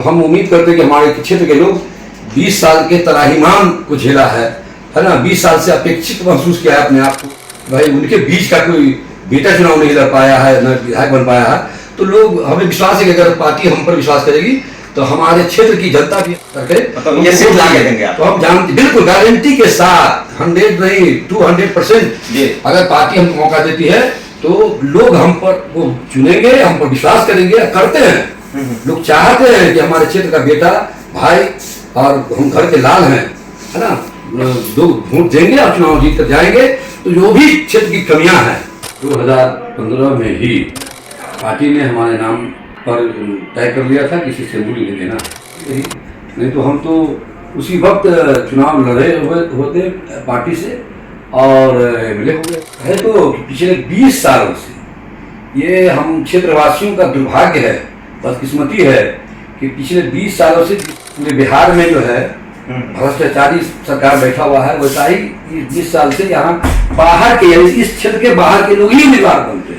हम उम्मीद करते हैं कि हमारे क्षेत्र के लोग 20 साल के त्राहिमाम को झेला है ना। 20 साल से अपेक्षित महसूस किया है अपने आप को। भाई उनके बीच का कोई बेटा चुनाव नहीं लड़ पाया है, न विधायक बन पाया है, तो लोग हमें विश्वास है कि अगर पार्टी हम पर विश्वास करेगी तो हमारे क्षेत्र की जनता भी करके मतलब ये सीट ला के देंगे आप? तो हम जानते बिल्कुल गारंटी के साथ 100 नहीं 200% अगर पार्टी हम मौका देती है तो लोग हम पर वो चुनेंगे, हम पर विश्वास करेंगे, करते हैं। लोग चाहते हैं कि हमारे क्षेत्र का बेटा भाई और हम घर के लाल हैं, है ना, लोग वोट देंगे और चुनाव जीत कर जाएंगे। तो जो भी क्षेत्र की कमियां हैं 2015 में ही पार्टी ने हमारे नाम पर तय कर लिया था कि किसी से मूल्य नहीं देना, नहीं तो हम तो उसी वक्त चुनाव लड़े होते पार्टी से और मिले हो गए है। तो पिछले 20 सालों से ये हम क्षेत्रवासियों का दुर्भाग्य है, बदकिस्मती है कि पिछले 20 सालों से पूरे बिहार में जो है भ्रष्टाचारी सरकार बैठा हुआ है। वैसा ही इस 20 साल से यहाँ बाहर के इस क्षेत्र के बाहर के लोग ही उम्मीदवार बनते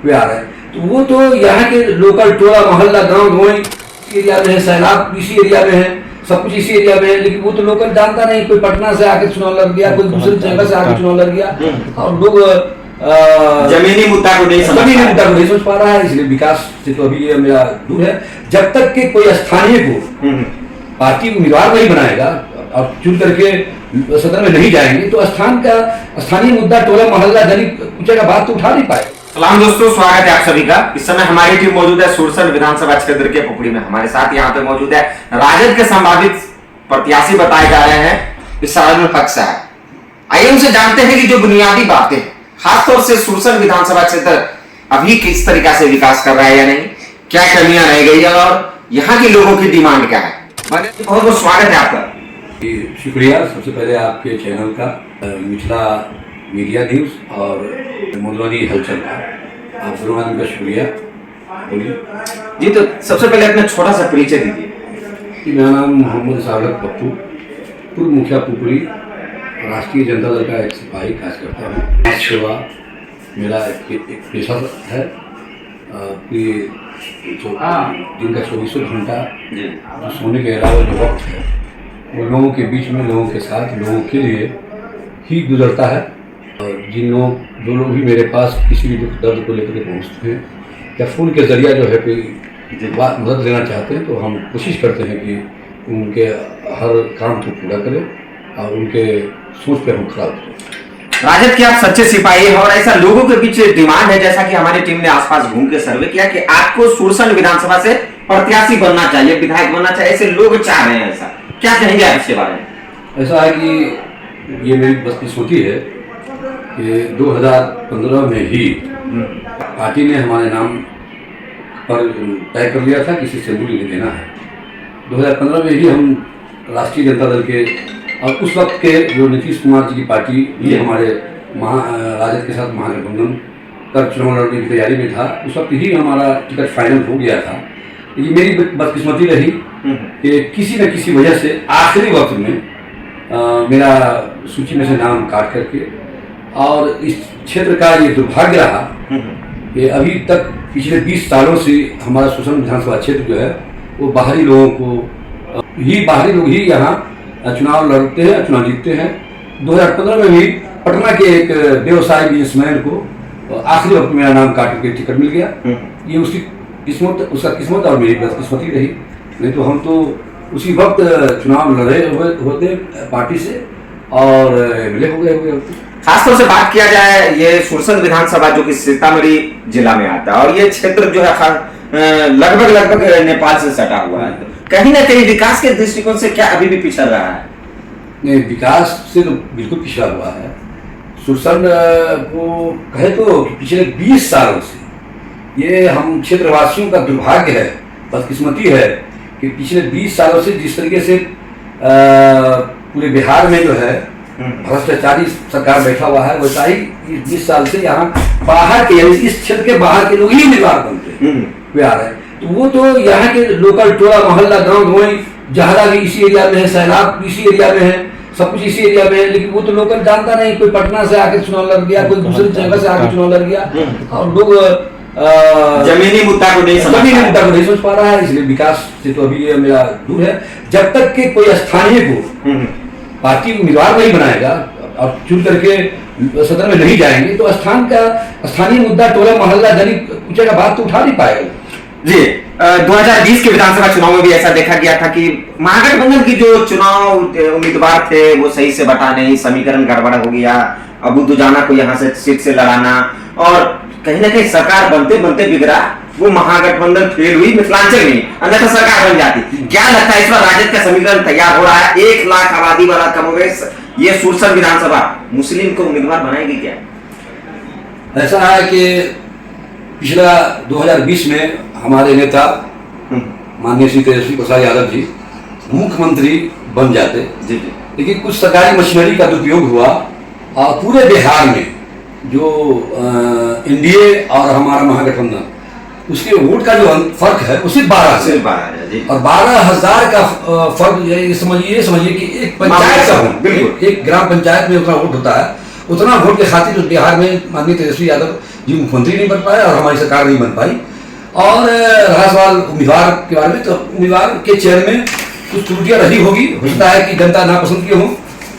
हुए आ रहे हैं। तो वो तो यहाँ के लोकल टोला मोहल्ला गाँव धोई एरिया में है, सैलाब इसी एरिया में है, सब कुछ इसी एरिया में है, लेकिन वो तो लोकल जानता नहीं। कोई पटना से आके चुनाव लड़ गया, कोई दूसरी जगह से आके चुनाव लड़ गया और लोग जमीनी मुद्दा को नहीं समझ पा रहा है। इसलिए विकास से तो अभी ये मेरा दूर है। जब तक कि कोई स्थानीय को पार्टी उम्मीदवार नहीं बनाएगा और चुन करके सदन में नहीं जाएंगे तो स्थानीय मुद्दा टोला मोहल्ला गली कुछ का बात तो उठा नहीं पाए। सलाम दोस्तों, स्वागत है आप सभी का। इस समय हमारी टीम मौजूद है सुरसर विधानसभा क्षेत्र के पुपड़ी में। हमारे साथ यहाँ पे मौजूद है राजद के संभावित प्रत्याशी बताए जा रहे हैं इसारुल हक साहब। आइए उनसे जानते हैं कि जो बुनियादी बातें खासतौर से सुरसर विधानसभा क्षेत्र अभी किस तरीका से विकास कर रहा है या नहीं, क्या कमियां रह गई है और यहाँ के लोगों की डिमांड क्या है। बहुत बहुत स्वागत है आपका। शुक्रिया सबसे पहले आपके चैनल का, मिथिला मीडिया न्यूज और मधुबनी हलचल का, आप दोनों का शुक्रिया। बोलिए जी, तो सबसे पहले अपना छोटा सा परिचय दीजिए। मेरा नाम मोहम्मद सावलत पप्पू, पूर्व मुखिया पुपरी, राष्ट्रीय जनता दल का एक सिपाही कार्यकर्ता हूँ। समाज सेवा मेरा एक पेशा है। दिन का 24 घंटा जो सोने के अलावा जो वक्त है वो लोगों के बीच में, लोगों के साथ, लोगों के लिए ही गुजरता है। और जो लोग भी मेरे पास किसी भी दुख दर्द को लेकर के पहुँचते हैं या फ़ोन के जरिया जो है कोई बात मदद लेना चाहते हैं तो हम कोशिश करते हैं कि उनके हर काम को पूरा करें और उनके सोच पे हम खड़ा उतरें। राजद के आप सच्चे सिपाही हैं और ऐसा लोगों के बीच डिमांड है, जैसा कि हमारी टीम ने आसपास घूम के सर्वे किया कि आपको सुरसर विधानसभा से प्रत्याशी बनना चाहिए, विधायक बनना चाहिए, ऐसे लोग चाह रहे हैं। ऐसा क्या कहेंगे आप इसके बारे में? ऐसा है कि ये मेरी बदकिस्मती है कि 2015 में ही पार्टी ने हमारे नाम पर तय कर लिया था कि किसी से मूल्य नहीं देना है। 2015 में ही हम राष्ट्रीय जनता दल के और उस वक्त के जो नीतीश कुमार जी की पार्टी ये हमारे राजद के साथ महागठबंधन कर चुनाव लड़ने की तैयारी में था। उस वक्त ही हमारा टिकट फाइनल हो गया था। ये मेरी बदकिस्मती रही कि किसी न किसी वजह से आखिरी वक्त में मेरा सूची में से नाम काट करके, और इस क्षेत्र का ये दुर्भाग्य रहा कि अभी तक पिछले 20 सालों से हमारा सुरसर विधानसभा क्षेत्र जो है वो बाहरी लोग ही यहाँ चुनाव लड़ते हैं, चुनाव जीतते हैं। 2015 में भी पटना के एक व्यवसायी बिजनेसमैन को आखिरी वक्त मेरा नाम काट के टिकट मिल गया। ये उसका किस्मत और मेरी बदकिस्मती रही। नहीं तो हम तो उसी वक्त चुनाव लड़े होते पार्टी से और मिले हो गए। खासतौर से बात किया जाए ये सुरसर विधानसभा जो कि सीतामढ़ी जिला में आता है और ये क्षेत्र जो है लगभग नेपाल से सटा हुआ है, कहीं ना कहीं विकास के दृष्टिकोण से क्या अभी भी पिछड़ रहा है? नहीं, विकास से तो बिल्कुल पिछड़ा हुआ है। सुरसर को कहे तो पिछले 20 सालों से ये हम क्षेत्रवासियों का दुर्भाग्य है, बदकिस्मती है कि पिछले 20 सालों से जिस तरीके से पूरे बिहार में जो है भ्रष्टाचारी सरकार बैठा हुआ है, वैसा ही इस 20 साल से यहाँ बाहर के इस क्षेत्र के बाहर के लोग ही उम्मीदवार बनते हुए आ रहे हैं। तो वो तो यहाँ के लोकल टोला मोहल्ला गाँव धोई जहरा भी इसी एरिया में है, सैलाब इसी एरिया में है, सब कुछ इसी एरिया में है, लेकिन वो तो लोकल जानता नहीं। कोई पटना से आके चुनाव लड़ गया, कोई दूसरी जगह से आके चुनाव लड़ गया और लोग जमीनी मुद्दा को नहीं समझ जमीनी पा रहा मुद्दा को नहीं सोच पा रहा है, इसलिए विकास से तो अभी ये मेरा दूर है। जब तक कि कोई स्थानीय को पार्टी उम्मीदवार नहीं बनाएगा और चुन करके सदन में नहीं जाएंगे तो स्थानीय मुद्दा टोला मोहल्ला गली कुछ का बात तो उठा नहीं पाएगा जी। 2020 के विधानसभा चुनाव में भी ऐसा देखा गया था कि महागठबंधन की जो चुनाव उम्मीदवार थे वो सही से बता नहीं, समीकरण गड़बड़ हो गया, अबू दुजाना को यहाँ से सीट से लड़ाना, और कहीं ना कहीं सरकार बनते बनते बिगड़ा, वो महागठबंधन फेल हुई मिथिलांचल में, अन्यथा सरकार बन जाती। क्या लगता है इस बार राजद का समीकरण तैयार हो रहा है? 1 लाख आबादी वाला कमोबेश ये सुरसर विधानसभा मुस्लिम को उम्मीदवार बनाएगी क्या? ऐसा है कि पिछला 2020 में हमारे नेता माननीय श्री तेजस्वी प्रसाद यादव जी मुख्यमंत्री बन जाते जी, लेकिन कुछ सरकारी मशीनरी का दुरुपयोग हुआ और पूरे बिहार में जो एनडीए और हमारा महागठबंधन उसके वोट का जो फर्क है वो सिर्फ 12 से और 12,000 का फर्क। ये समझिए कि एक पंचायत का वोट, एक ग्राम पंचायत में उतना वोट होता है, उतना वोट के खातिर बिहार में माननीय तेजस्वी यादव जी मुख्यमंत्री नहीं बन पाए और हमारी सरकार नहीं बन पाई। और रहा सवाल उम्मीदवार के बारे में, तो उम्मीदवार के चयन में कुछ त्रुटियां रही होगी, हो सकता है कि जनता नापसंद की हो।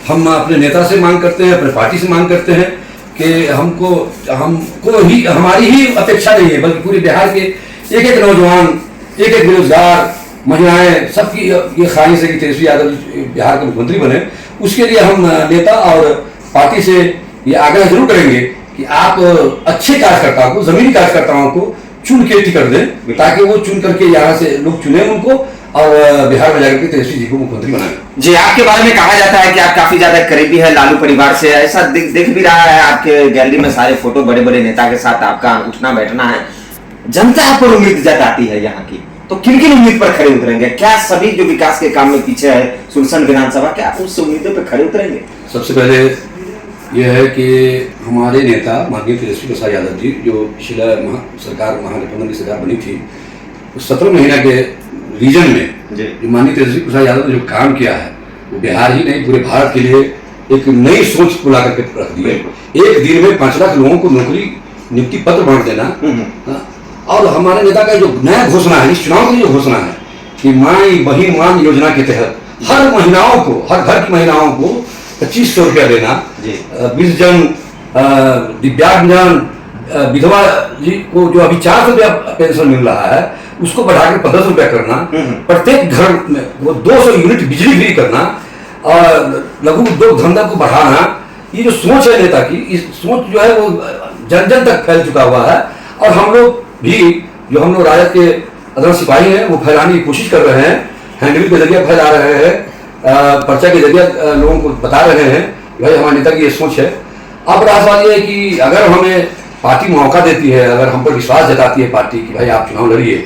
हम अपने नेता से मांग करते हैं, अपने पार्टी से मांग करते हैं कि हमको ही हमारी ही अपेक्षा नहीं है, बल्कि पूरे बिहार के एक एक नौजवान, एक एक बेरोजगार, महिलाएं, सबकी ये ख्वाहिश है कि तेजस्वी यादव बिहार के मुख्यमंत्री बने। उसके लिए हम नेता और पार्टी से ये आग्रह जरूर करेंगे कि आप अच्छे कार्यकर्ताओं को, जमीनी कार्यकर्ताओं को चुन के टिकट दें, ताकि वो चुन करके यहाँ से लोग चुने उनको और बिहार में जाकर के तेजस्वी जी को मुख्यमंत्री बनाए। जी, आपके बारे में कहा जाता है कि आप काफी ज्यादा करीबी है लालू परिवार से, ऐसा दिख भी रहा है। आपके गैलरी में सारे फोटो बड़े बड़े नेता के साथ आपका उठना बैठना है। जनता आप पर उम्मीद जताती है यहाँ की, तो किन किन उम्मीद पर खड़े उतरेंगे? क्या सभी जो विकास के काम में पीछे है सुरसर विधानसभा, क्या आप उस उम्मीदों पर खड़े उतरेंगे? सबसे पहले यह है कि हमारे नेता माननीय तेजस्वी प्रसाद यादव जी जो पिछला सरकार महागठबंधन की सरकार बनी थी, उस 17 महीना के रीजन में जो माननीय तेजस्वी प्रसाद यादव ने जो काम किया है वो बिहार ही नहीं पूरे भारत के लिए एक नई सोच बुला करके रख दी है। एक दिन में 5 लाख लोगों को नौकरी नियुक्ति पत्र बांट देना, और हमारे नेता का जो नया घोषणा है, इस चुनाव की जो घोषणा है कि माई बहिन मान योजना के तहत हर महिलाओं को, हर घर की महिलाओं को 2500 रुपया देना, वृद्धजन, दिव्यांगजन, विधवा जी को जो अभी 400 रुपया पेंशन मिल रहा है उसको बढ़ाकर 1500 रुपया करना, प्रत्येक घर में वो 200 यूनिट बिजली फ्री करना और लघु उद्योग धंधा को बढ़ाना। ये जो सोच है नेता की, इस सोच जो है वो जन जन तक फैल चुका हुआ है, और हम लोग भी जो हम लोग राजद के आदर्श सिपाही हैं वो फैलाने की कोशिश कर रहे हैं, हैंडबिल के जरिए फैला रहे हैं, पर्चा के जरिए लोगों को बता रहे हैं भाई हमारे नेता की ये सोच है। अब रहा सवाल ये है कि अगर हमें पार्टी मौका देती है, अगर हम पर विश्वास जताती है पार्टी कि भाई आप चुनाव लड़िए,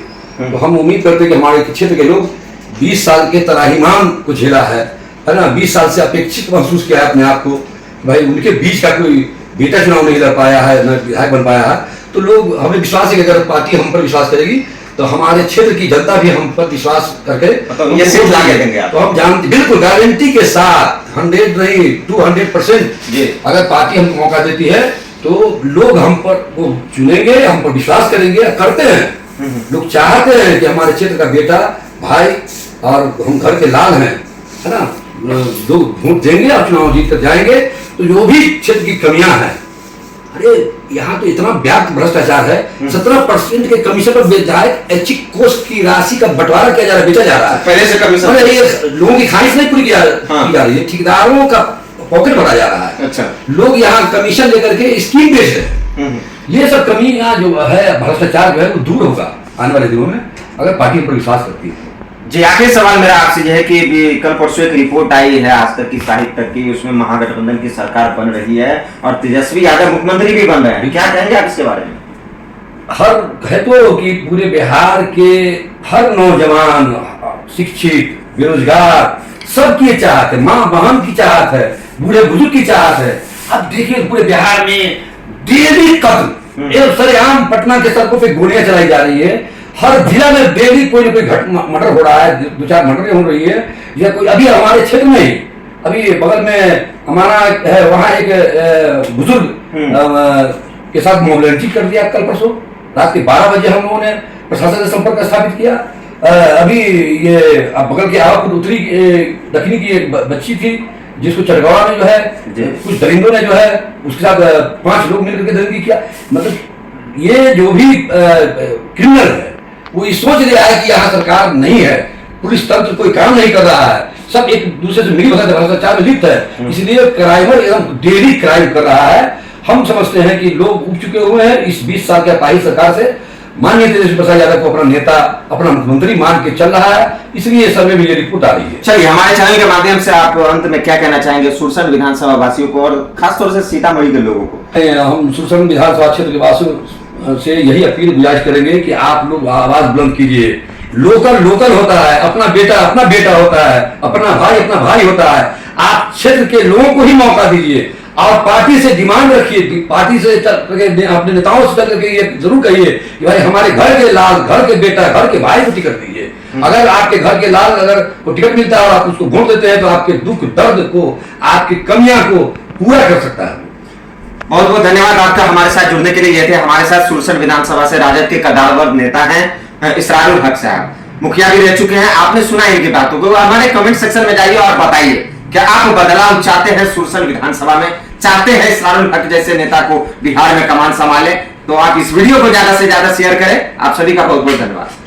तो हम उम्मीद करते हैं कि हमारे क्षेत्र के लोग 20 साल के तराहीमान को झेला है ना, 20 साल से अपेक्षित महसूस किया है अपने आप को, भाई उनके बीच का कोई बेटा चुनाव नहीं लड़ पाया है, न विधायक बन पाया है, तो लोग हमें विश्वास है कि अगर पार्टी हम पर विश्वास करेगी तो हमारे क्षेत्र की जनता भी हम पर विश्वास करके ये सीट ला के देंगे आप। तो हम जानते बिल्कुल गारंटी के साथ 100 नहीं 200% अगर पार्टी हमको मौका देती है तो लोग हम पर वो चुनेंगे, हम पर विश्वास करेंगे, करते हैं। लोग चाहते हैं कि हमारे क्षेत्र का बेटा भाई और हम घर के लाल हैं, है ना, लोग वोट देंगे और चुनाव जीत कर जाएंगे। तो जो भी क्षेत्र की कमियां हैं, अरे यहाँ तो इतना व्याप्त भ्रष्टाचार है, 17% के कमीशन पर विधायक ऐच्छिक कोष की राशि का बंटवारा किया जा रहा है, बेचा जा रहा है पहले से कमीशन। ये लोगों की ख्वाहिश नहीं पूरी की जा रही है, ठेकेदारों का पॉकेट भरा जा रहा है। अच्छा, लोग यहाँ कमीशन लेकर के स्कीम बेच रहे हैं। ये सब कमियां जो है, भ्रष्टाचार जो है वो दूर होगा आने वाले दिनों में अगर पार्टी पर विश्वास करती है। जी, आखिरी सवाल मेरा आपसे यह है कि कल परसों एक रिपोर्ट आई है आज तक की, साहित्य तक की, उसमें महागठबंधन की सरकार बन रही है और तेजस्वी यादव मुख्यमंत्री भी बन रहे हैं, क्या कहेंगे आप इसके बारे में? हर है तो कि पूरे बिहार के हर नौजवान, शिक्षित, बेरोजगार, सबकी चाहत है, माँ बहन की चाहत है, बूढ़े बुजुर्ग की चाहत है। अब देखिए पूरे बिहार में डेली कत्ल, सरेआम पटना के सड़कों पे गोलियां चलाई जा रही है, हर जिला में डेली कोई ना कोई मर्डर हो रहा है, 2-4 मर्डर हो रही है, या कोई अभी हमारे क्षेत्र में ही अभी बगल में हमारा है, वहाँ एक बुजुर्ग के साथ मोब लंचिंग कर दिया कल परसों, रात के 12 बजे हम लोगों ने प्रशासन से संपर्क स्थापित किया। अभी ये बगल के आवापुर उत्तरी दक्षिणी की एक बच्ची थी जिसको चटगौड़ा में जो है कुछ दरिंदों ने जो है उसके साथ 5 लोग मिलकर के दरिंदगी किया। मतलब ये जो भी क्रिमिनल है वो ये सोच रहा है कि यहाँ सरकार नहीं है, पुलिस तंत्र कोई काम नहीं कर रहा है, सब एक दूसरे से मिली भ्रष्टाचार में लिप्त है, इसलिए क्राइमर एकदम डेली क्राइम कर रहा है। हम समझते हैं कि लोग उब चुके हुए हैं इस 20 साल के अपाहिज सरकार से। माननीय तेजस्वी प्रसाद यादव को अपना नेता, अपना मुख्यमंत्री मान के चल रहा है, इसलिए सर्वे में ये रिपोर्ट आ रही है। चलिए, हमारे चैनल के माध्यम से आप अंत में क्या कहना चाहेंगे सुरसर विधानसभा वासियों को और खासतौर से सीतामढ़ी के लोगों को? हम सुरसर विधानसभा क्षेत्र के वासियों से यही अपील गुजारिश करेंगे कि आप लोग आवाज बुलंद कीजिए। लोकल लोकल होता है, अपना बेटा होता है, अपना भाई होता है। आप क्षेत्र के लोगों को ही मौका दीजिए और पार्टी से डिमांड रखिए, पार्टी से अपने नेताओं से चल करके ये जरूर कहिए कि भाई हमारे घर के लाल, घर के बेटा, घर के भाई को टिकट दीजिए। अगर आपके घर के लाल अगर को टिकट मिलता है और आप उसको वोट देते हैं तो आपके दुख दर्द को, आपकी कमियां को पूरा कर सकता है। बहुत बहुत धन्यवाद आपका हमारे साथ जुड़ने के लिए। ये थे हमारे साथ सुरसर विधानसभा से राजद के कद्दावर नेता हैं इसरारुल हक साहब, मुखिया भी रह चुके हैं। आपने सुना इनकी बातों को, हमारे कमेंट सेक्शन में जाइए और बताइए क्या आप बदलाव चाहते हैं सुरसर विधानसभा में, चाहते हैं इसरारुल हक जैसे नेता को बिहार में कमान संभाले? तो आप इस वीडियो को ज्यादा से ज्यादा शेयर करें। आप सभी का बहुत बहुत धन्यवाद।